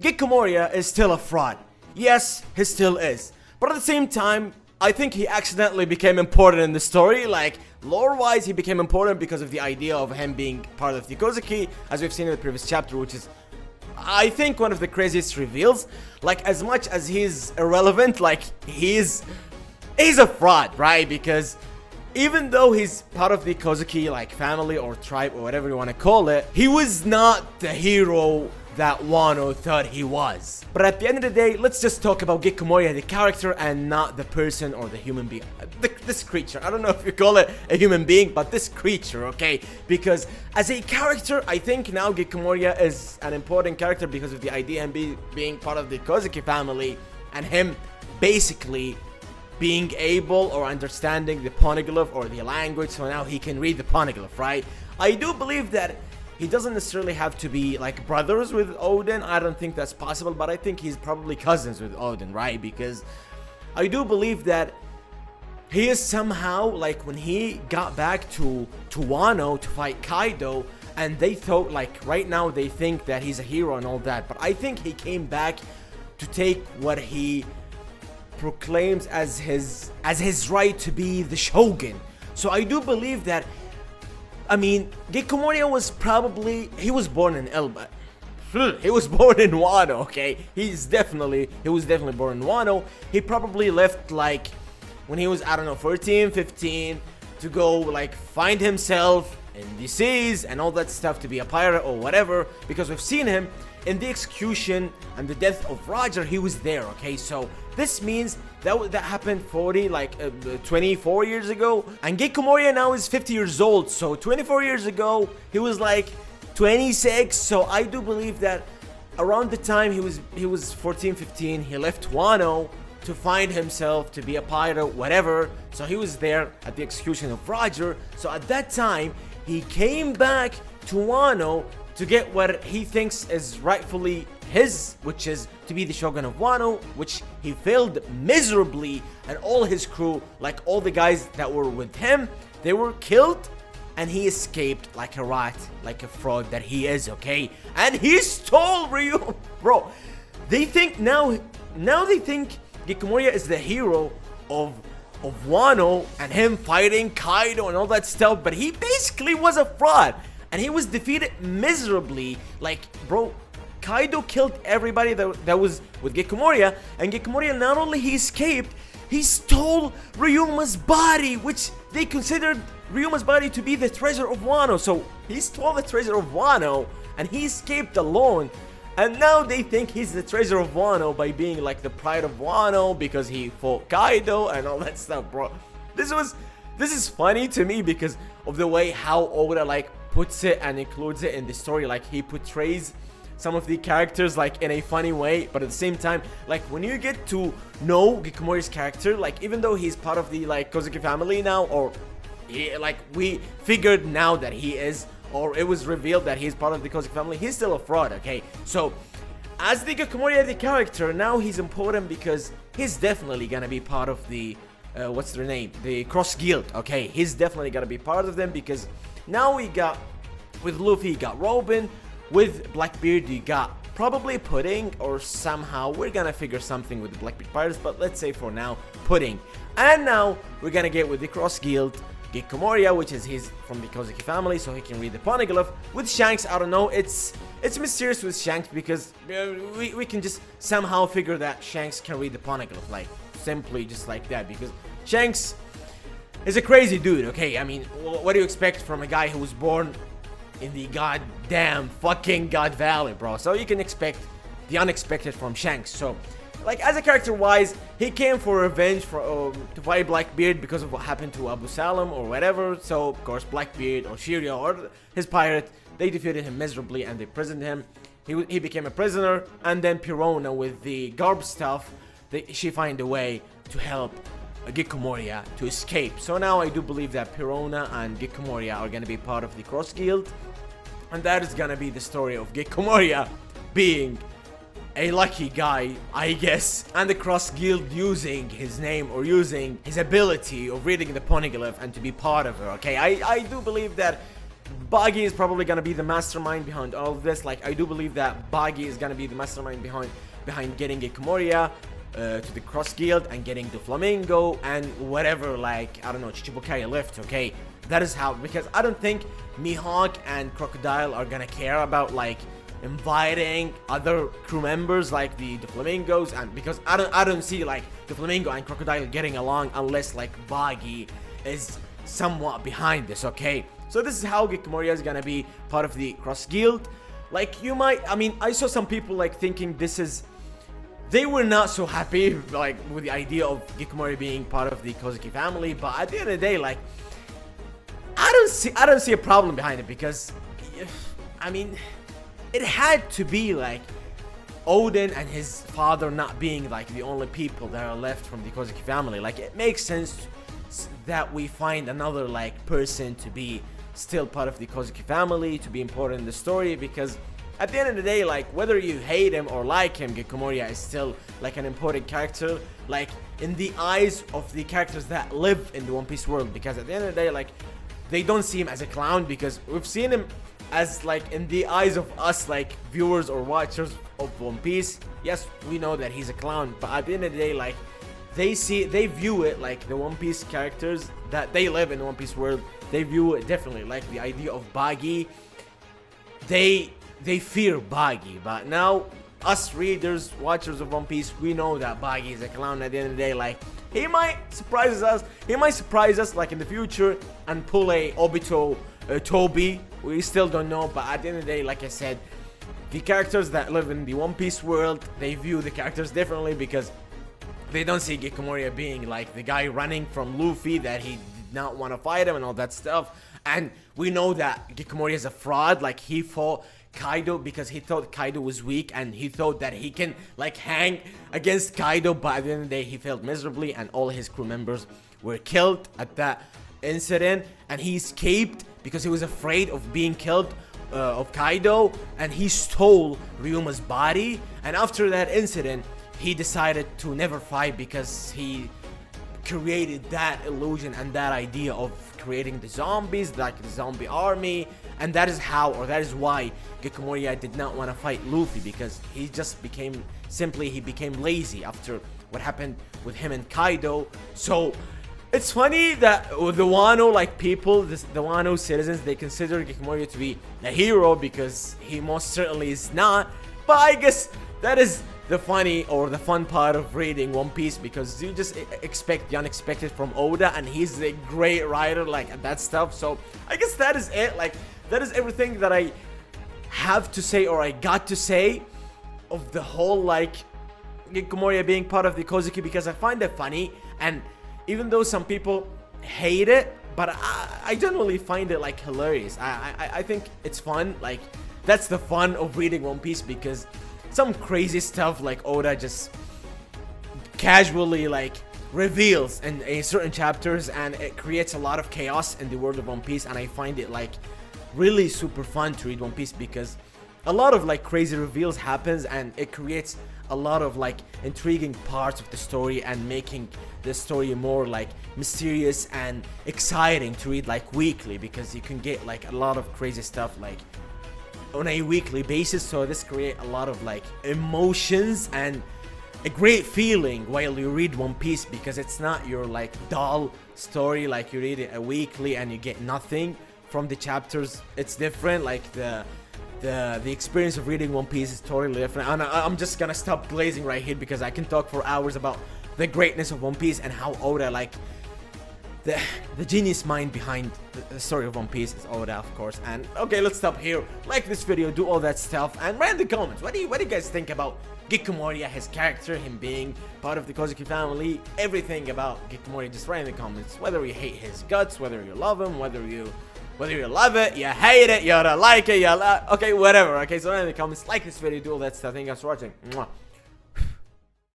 Gecko Moria is still a fraud. Yes, he still is. But at the same time, I think he accidentally became important in the story. Like, lore-wise, he became important because of the idea of him being part of the Kozuki, as we've seen in the previous chapter, which is, I think, one of the craziest reveals. Like, as much as he's irrelevant, like, he's a fraud, right? Because even though he's part of the Kozuki, like, family or tribe or whatever you want to call it, he was not the hero that Wano thought he was. But at the end of the day, let's just talk about Gecko Moria, the character, and not the person or the human being. This creature. I don't know if you call it a human being, but this creature, okay? Because as a character, I think now Gecko Moria is an important character because of the idea of him being part of the Kozuki family and him basically being able or understanding the poneglyph or the language, so now he can read the poneglyph, right? I do believe that he doesn't necessarily have to be like brothers with Odin. I don't think that's possible, but I think he's probably cousins with Odin, right? Because I do believe that he is somehow, like, when he got back to Wano to fight Kaido, and they thought, like, right now they think that he's a hero and all that, but I think he came back to take what he proclaims as his right to be the shogun. So I do believe that, I mean, Gecko Moria was probably, he was born in Elba. He was born in Wano, okay? He was definitely born in Wano. He probably left, like, when he was, I don't know, 14, 15, to go, like, find himself in the seas and all that stuff, to be a pirate or whatever, because we've seen him in the execution and the death of Roger. He was there, okay? So this means that happened 24 years ago, and Gecko Moria now is 50 years old. So 24 years ago he was like 26. So I do believe that around the time he was 14, 15, he left Wano to find himself to be a pirate, whatever. So he was there at the execution of Roger. So at that time he came back to Wano to get what he thinks is rightfully his, which is to be the shogun of Wano, which he failed miserably, and all his crew, like all the guys that were with him, they were killed, and he escaped like a rat, like a fraud that he is, okay? And he stole Ryu. Bro, they think now they think Gecko Moria is the hero of Wano and him fighting Kaido and all that stuff, but he basically was a fraud, and he was defeated miserably. Like, bro, Kaido killed everybody that was with Gecko Moria, and Gecko Moria, not only he escaped, he stole Ryuma's body, which they considered Ryuma's body to be the treasure of Wano. So he stole the treasure of Wano, and he escaped alone. And now they think he's the treasure of Wano by being like the pride of Wano because he fought Kaido and all that stuff, bro. This is funny to me because of the way how Oda, like, puts it and includes it in the story. Like, he portrays some of the characters, like, in a funny way, but at the same time, like, when you get to know Gecko Moria's character, like, even though he's part of the, like, Kozuki family now, or like, we figured now that he is, or it was revealed that he's part of the Kozuki family, he's still a fraud, okay? So as the Gecko Moria, the character, now he's important because he's definitely gonna be part of the what's their name, the Cross Guild, okay? He's definitely gonna be part of them because now we got, with Luffy, you got Robin. With Blackbeard, you got probably Pudding, or somehow we're gonna figure something with the Blackbeard Pirates, but let's say for now, Pudding. And now we're gonna get with the Cross Guild, Gecko Moria, which is he's from the Kozuki family, so he can read the poneglyph. With Shanks, I don't know, it's mysterious with Shanks because we can just somehow figure that Shanks can read the poneglyph, like, simply just like that, because Shanks is a crazy dude, okay? I mean, what do you expect from a guy who was born in the goddamn fucking God Valley, bro? So you can expect the unexpected from Shanks. So, like, as a character wise, he came for revenge for to fight Blackbeard because of what happened to Abu Salam or whatever. So of course Blackbeard or Shiryu or his pirate, they defeated him miserably and they imprisoned him. He became a prisoner, and then Pirona, with the garb stuff, she find a way to help Gecko Moria to escape. So now I do believe that Pirona and Gecko Moria are gonna be part of the Cross Guild, and that is gonna be the story of Gecko Moria being a lucky guy, I guess, and the Cross Guild using his name or using his ability of reading the poneglyph and to be part of her, okay? I do believe that Buggy is probably gonna be the mastermind behind all of this. Like, I do believe that Buggy is gonna be the mastermind behind getting Gecko Moria to the Cross Guild and getting the Flamingo and whatever, like, I don't know, Chichibukai left, okay? That is how, because I don't think Mihawk and Crocodile are gonna care about, like, inviting other crew members like the Flamingos, and because I don't see like the Flamingo and Crocodile getting along unless like Buggy is somewhat behind this, okay? So this is how Gecko Moria is gonna be part of the Cross Guild. Like, you might, I mean, I saw some people like thinking this is, they were not so happy like with the idea of Gecko Moria being part of the Kozuki family, but at the end of the day, like, I don't see a problem behind it, because I mean, it had to be like Odin and his father not being like the only people that are left from the Kozuki family. Like, it makes sense that we find another like person to be still part of the Kozuki family, to be important in the story, because at the end of the day, like, whether you hate him or like him, Gecko Moria is still like an important character, like in the eyes of the characters that live in the One Piece world, because at the end of the day, like, they don't see him as a clown, because we've seen him as like in the eyes of us like viewers or watchers of One Piece. Yes, we know that he's a clown, but at the end of the day, like, they view it like the One Piece characters that they live in the One Piece world, they view it differently. Like the idea of Buggy, they fear Buggy, but now us readers, watchers of One Piece, we know that Buggy is a clown. At the end of the day, like, he might surprise us like in the future and pull a Obito Toby. We still don't know, but at the end of the day, like I said, the characters that live in the One Piece world, they view the characters differently, because they don't see Gecko Moria being like the guy running from Luffy, that he did not want to fight him and all that stuff. And we know that Gecko Moria is a fraud. Like, he fought Kaido because he thought Kaido was weak, and he thought that he can like hang against Kaido, but at the end of the day, he failed miserably, and all his crew members were killed at that incident. And he escaped because he was afraid of being killed of Kaido, and he stole Ryuma's body. And after that incident, he decided to never fight, because he created that illusion and that idea of creating the zombies, like the zombie army. And that is how, or that is why Gecko Moria did not want to fight Luffy, because he just became lazy after what happened with him and Kaido. So it's funny that the Wano like people, the Wano citizens, they consider Gecko Moria to be a hero, because he most certainly is not. But I guess that is the funny or the fun part of reading One Piece, because you just expect the unexpected from Oda, and he's a great writer like that stuff. So I guess that is it. Like, that is everything that I have to say, or I got to say, of the whole like Gecko Moria being part of the Kozuki, because I find it funny. And even though some people hate it, but I generally find it like hilarious. I think it's fun. Like, that's the fun of reading One Piece, because some crazy stuff like Oda just casually like reveals in certain chapters, and it creates a lot of chaos in the world of One Piece. And I find it like really super fun to read One Piece, because a lot of like crazy reveals happens, and it creates a lot of like intriguing parts of the story, and making the story more like mysterious and exciting to read like weekly, because you can get like a lot of crazy stuff like on a weekly basis. So this create a lot of like emotions and a great feeling while you read One Piece, because it's not your like dull story like you read it a weekly and you get nothing from the chapters. It's different. Like the experience of reading One Piece is totally different. And I'm just gonna stop glazing right here, because I can talk for hours about the greatness of One Piece and how Oda, like, the genius mind behind the story of One Piece is Oda, of course. And okay, let's stop here. Like this video, do all that stuff, and write in the comments, what do you guys think about Gecko Moria, his character, him being part of the Kozuki family, everything about Gecko Moria. Just write in the comments whether you hate his guts, whether you love him, whether you love it, you hate it, you don't like it, okay, whatever. Okay, so write in the comments, like this video, do all that stuff. Thank you guys for watching. Mwah.